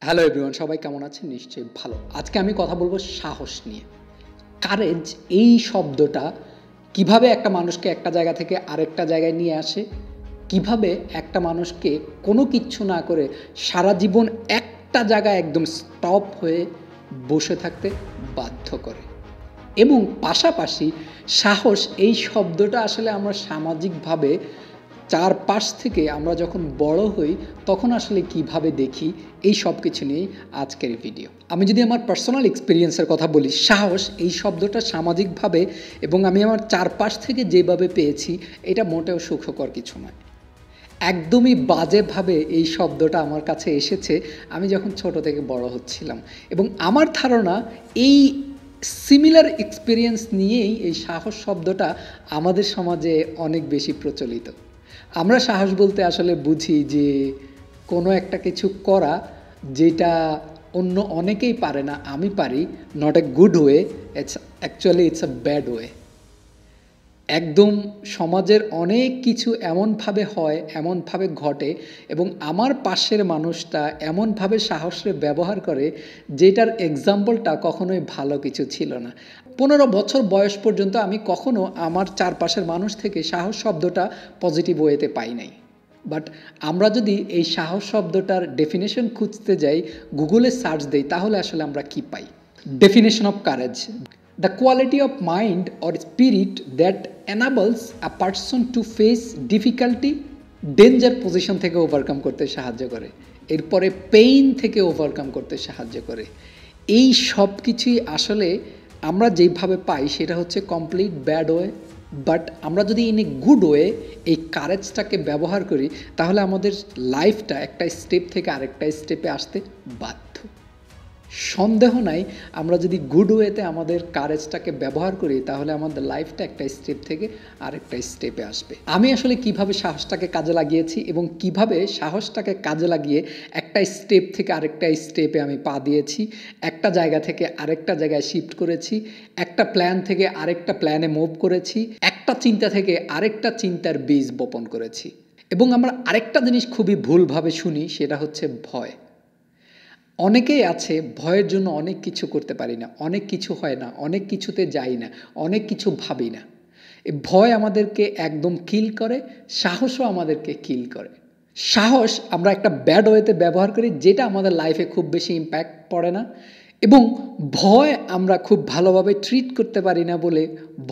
Hello everyone, সবাই কেমন আছেন? নিশ্চয়ই ভালো। আজকে আমি কথা বলবো সাহস নিয়ে। কারেজ এই শব্দটা কিভাবে একটা মানুষকে একটা জায়গা থেকে আরেকটা জায়গায় নিয়ে আসে, কিভাবে একটা মানুষকে কোনো কিচ্ছু না করে সারা জীবন একটা জায়গায় একদম স্টপ হয়ে বসে থাকতে বাধ্য করে। এবং পাশাপাশি সাহস এই শব্দটা আসলে আমরা সামাজিকভাবে চারপাশ থেকে আমরা যখন বড় হই তখন আসলে কিভাবে দেখি, এই সব কিছু নিয়েই আজকের ভিডিও। আমি যদি আমার পার্সোনাল এক্সপিরিয়েন্সের কথা বলি, সাহস এই শব্দটা সামাজিকভাবে এবং আমি আমার চারপাশ থেকে যেভাবে পেয়েছি, এটা মোটেও সুখকর কিছু নয়। একদমই বাজেভাবে এই শব্দটা আমার কাছে এসেছে আমি যখন ছোট থেকে বড় হচ্ছিলাম। এবং আমার ধারণা এই সিমিলার এক্সপিরিয়েন্স নিয়েই এই সাহস শব্দটা আমাদের সমাজে অনেক বেশি প্রচলিত। আমরা সাহস বলতে আসলে বুঝি যে কোনো একটা কিছু করা যেটা অন্য অনেকেই পারে না, আমি পারি। Not a good way, it's a bad way. একদম সমাজের অনেক কিছু এমনভাবে হয়, এমনভাবে ঘটে এবং আমার পাশের মানুষটা এমনভাবে সাহসে ব্যবহার করে যেটার এক্সাম্পলটা কখনোই ভালো কিছু ছিল না। 15 বছর বয়স পর্যন্ত আমি কখনো আমার চারপাশের মানুষ থেকে সাহস শব্দটা পজিটিভ ওয়েতে পাই নাই। বাট আমরা যদি এই সাহস শব্দটার ডেফিনেশন খুঁজতে যাই, গুগলে সার্চ দেই, তাহলে আসলে আমরা কি পাই? Definition of courage: the quality of mind or spirit that enables a person to face difficulty, danger position থেকে ওভারকাম করতে সাহায্য করে, এরপরে পেইন থেকে ওভারকাম করতে সাহায্য করে। এই সব কিছুই আসলে আমরা যেভাবে পাই সেটা হচ্ছে কমপ্লিট ব্যাড ওয়ে। বাট আমরা যদি ইন এ গুড ওয়ে এই কারেজটাকে ব্যবহার করি, তাহলে আমাদের লাইফটা একটা স্টেপ থেকে আরেকটা স্টেপে আসতে বাধ্য। সন্দেহ নাই, আমরা যদি গুড ওয়েতে আমাদের কারেজটাকে ব্যবহার করি তাহলে আমাদের লাইফটা একটা স্টেপ থেকে আরেকটা স্টেপে আসবে। আমি আসলে কিভাবে সাহসটাকে কাজে লাগিয়েছি এবং কিভাবে সাহসটাকে কাজে লাগিয়ে একটা স্টেপ থেকে আরেকটা স্টেপে আমি পা দিয়েছি, একটা জায়গা থেকে আরেকটা জায়গায় শিফট করেছি, একটা প্ল্যান থেকে আরেকটা প্ল্যানে মুভ করেছি, একটা চিন্তা থেকে আরেকটা চিন্তার বীজ বপন করেছি। এবং আমরা আরেকটা জিনিস খুবই ভুলভাবে শুনি, সেটা হচ্ছে ভয়। অনেকেই আছে ভয়ের জন্য অনেক কিছু করতে পারি না, অনেক কিছু হয় না, অনেক কিছুতে যাই না, অনেক কিছু ভাবি না। এই ভয় আমাদেরকে একদম কিল করে, সাহসও আমাদেরকে কিল করে। সাহস আমরা একটা ব্যাড ওয়েতে ব্যবহার করি যেটা আমাদের লাইফে খুব বেশি ইম্প্যাক্ট পড়ে না, এবং ভয় আমরা খুব ভালোভাবে ট্রিট করতে পারি না বলে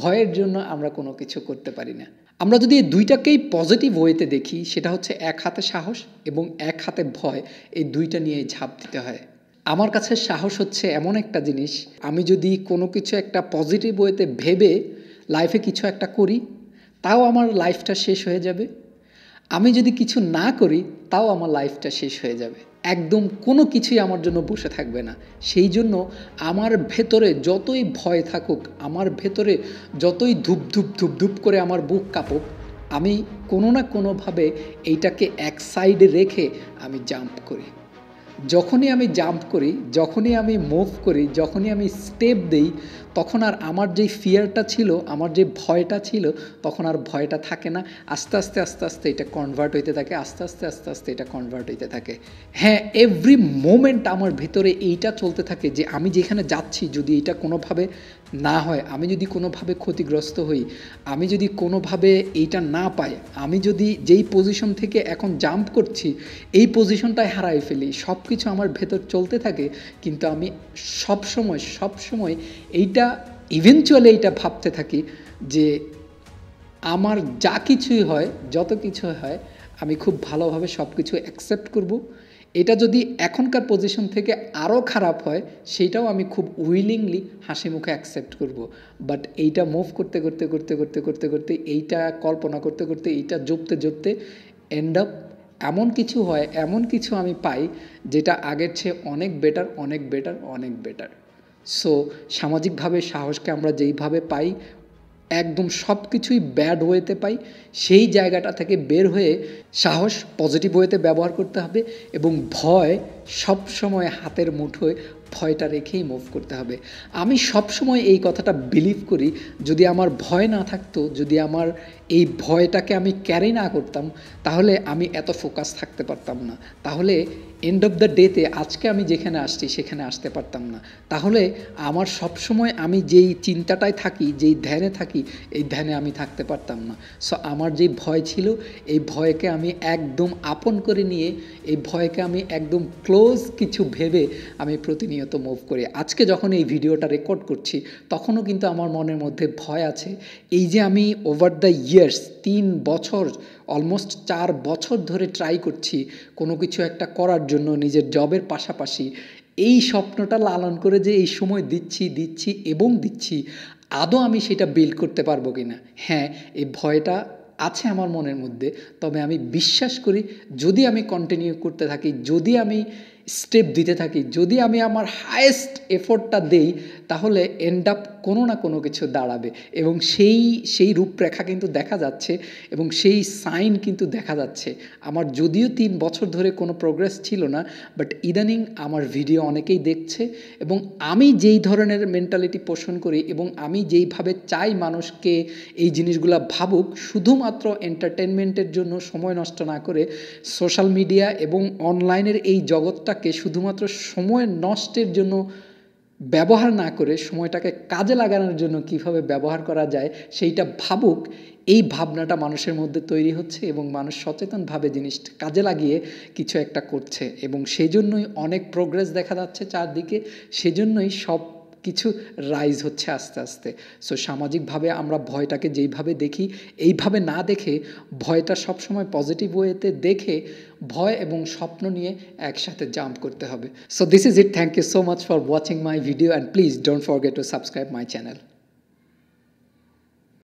ভয়ের জন্য আমরা কোনো কিছু করতে পারি না। আমরা যদি এই দুইটাকেই পজিটিভ ওয়েতে দেখি, সেটা হচ্ছে এক হাতে সাহস এবং এক হাতে ভয়, এই দুইটা নিয়ে ঝাঁপ দিতে হয়। আমার কাছে সাহস হচ্ছে এমন একটা জিনিস, আমি যদি কোনো কিছু একটা পজিটিভ ওয়েতে ভেবে লাইফে কিছু একটা করি, তাও আমার লাইফটা শেষ হয়ে যাবে। আমি যদি কিছু না করি, তাও আমার লাইফটা শেষ হয়ে যাবে। একদম কোনো কিছুই আমার জন্য বসে থাকবে না। সেই জন্য আমার ভেতরে যতই ভয় থাকুক, আমার ভেতরে যতই ধুপ ধুপ ধুপ ধুপ করে আমার বুক কাঁপুক, আমি কোনো না কোনোভাবে এইটাকে এক সাইডে রেখে আমি জাম্প করি। যখনই আমি জাম্প করি, যখনই আমি মুভ করি, যখনই আমি স্টেপ দেই, তখন আর আমার যেই ফিয়ারটা ছিল, আমার যে ভয়টা ছিল, তখন আর ভয়টা থাকে না। আস্তে আস্তে আস্তে আস্তে এটা কনভার্ট হইতে থাকে, আস্তে আস্তে আস্তে আস্তে এটা কনভার্ট হইতে থাকে। হ্যাঁ, এভরি মোমেন্ট আমার ভিতরে এইটা চলতে থাকে যে আমি যেখানে যাচ্ছি, যদি এটা কোনোভাবে না হয়, আমি যদি কোনোভাবে ক্ষতিগ্রস্ত হই, আমি যদি কোনোভাবে এইটা না পাই, আমি যদি যেই পজিশন থেকে এখন জাম্প করছি এই পজিশনটায় হারাই ফেলি, সব কিছু আমার ভেতর চলতে থাকে। কিন্তু আমি সবসময় এইটা ইভেনচুয়ালি এইটা ভাবতে থাকি যে আমার যা কিছুই হয়, যত কিছু হয়, আমি খুব ভালোভাবে সব কিছু অ্যাকসেপ্ট করব। এটা যদি এখনকার পজিশন থেকে আরও খারাপ হয়, সেইটাও আমি খুব উইলিংলি হাসি মুখে অ্যাকসেপ্ট করব। বাট এইটা মুভ করতে করতে করতে করতে করতে করতে এইটা কল্পনা করতে করতে এইটা জপতে এন্ড আপ এমন কিছু হয়, এমন কিছু আমি পাই যেটা আগের চেয়ে অনেক বেটার, অনেক বেটার, অনেক বেটার। সো সামাজিকভাবে সাহসকে আমরা যেইভাবে পাই, একদম সব কিছুই ব্যাড ওয়েতে পাই। সেই জায়গাটা থেকে বের হয়ে সাহস পজিটিভ ওয়েতে ব্যবহার করতে হবে এবং ভয় সবসময় হাতের মুঠোয় ভয়টা রেখেই মুভ করতে হবে। আমি সবসময় এই কথাটা বিলিভ করি, যদি আমার ভয় না থাকতো, যদি আমার এই ভয়টাকে আমি ক্যারি না করতাম, তাহলে আমি এত ফোকাস থাকতে পারতাম না, তাহলে এন্ড অফ দ্য ডেতে আজকে আমি যেখানে আসছি সেখানে আসতে পারতাম না। তাহলে আমার সবসময় আমি যেই চিন্তাটায় থাকি, যেই ধ্যানে থাকি, এই ধ্যানে আমি থাকতে পারতাম না। সো আমার যেই ভয় ছিল, এই ভয়কে আমি একদম আপন করে নিয়ে, এই ভয়কে আমি একদম ক্লোজ কিছু ভেবে আমি প্রতিনিয়ত মুভ করি। আজকে যখন এই ভিডিওটা রেকর্ড করছি, তখনও কিন্তু আমার মনের মধ্যে ভয় আছে। এই যে আমি ওভার দ্য ইয়ার্স 3 বছর, অলমোস্ট 4 বছর ধরে ট্রাই করছি কোনো কিছু একটা করার জন্য নিজের জবের পাশাপাশি, এই স্বপ্নটা লালন করে যে এই সময় দিচ্ছি, আদৌ আমি সেটা বিল্ড করতে পারবো কিনা। হ্যাঁ, এই ভয়টা আছে আমার মনের মধ্যে, তবে আমি বিশ্বাস করি যদি আমি কন্টিনিউ করতে থাকি, যদি আমি স্টেপ দিতে থাকি, যদি আমি আমার হায়েস্ট এফোর্টটা দেই, তাহলে এন্ড আপ কোনো না কোনো কিছু দাঁড়াবে। এবং সেই রূপরেখা কিন্তু দেখা যাচ্ছে এবং সেই সাইন কিন্তু দেখা যাচ্ছে। আমার যদিও 3 বছর ধরে কোনো প্রোগ্রেস ছিল না, বাট ইদানিং আমার ভিডিও অনেকেই দেখছে এবং আমি যেই ধরনের মেন্টালিটি পোষণ করি এবং আমি যেইভাবে চাই মানুষকে এই জিনিসগুলো ভাবুক, শুধুমাত্র এন্টারটেনমেন্টের জন্য সময় নষ্ট না করে, সোশ্যাল মিডিয়া এবং অনলাইনের এই জগৎটাকে শুধুমাত্র সময় নষ্টের জন্য ব্যবহার না করে, সময়টাকে কাজে লাগানোর জন্য কিভাবে ব্যবহার করা যায় সেইটা ভাবুক, এই ভাবনাটা মানুষের মধ্যে তৈরি হচ্ছে এবং মানুষ সচেতনভাবে জিনিসটা কাজে লাগিয়ে কিছু একটা করছে এবং সেই জন্যই অনেক প্রোগ্রেস দেখা যাচ্ছে চারদিকে, সেজন্যই সব কিছু রাইজ হচ্ছে আস্তে আস্তে। সো সামাজিকভাবে আমরা ভয়টাকে যেইভাবে দেখি, এইভাবে না দেখে ভয়টা সবসময় পজিটিভ ওয়েতে দেখে ভয় এবং স্বপ্ন নিয়ে একসাথে জাম্প করতে হবে। So this is it, thank you so much for watching my video and please don't forget to subscribe my channel.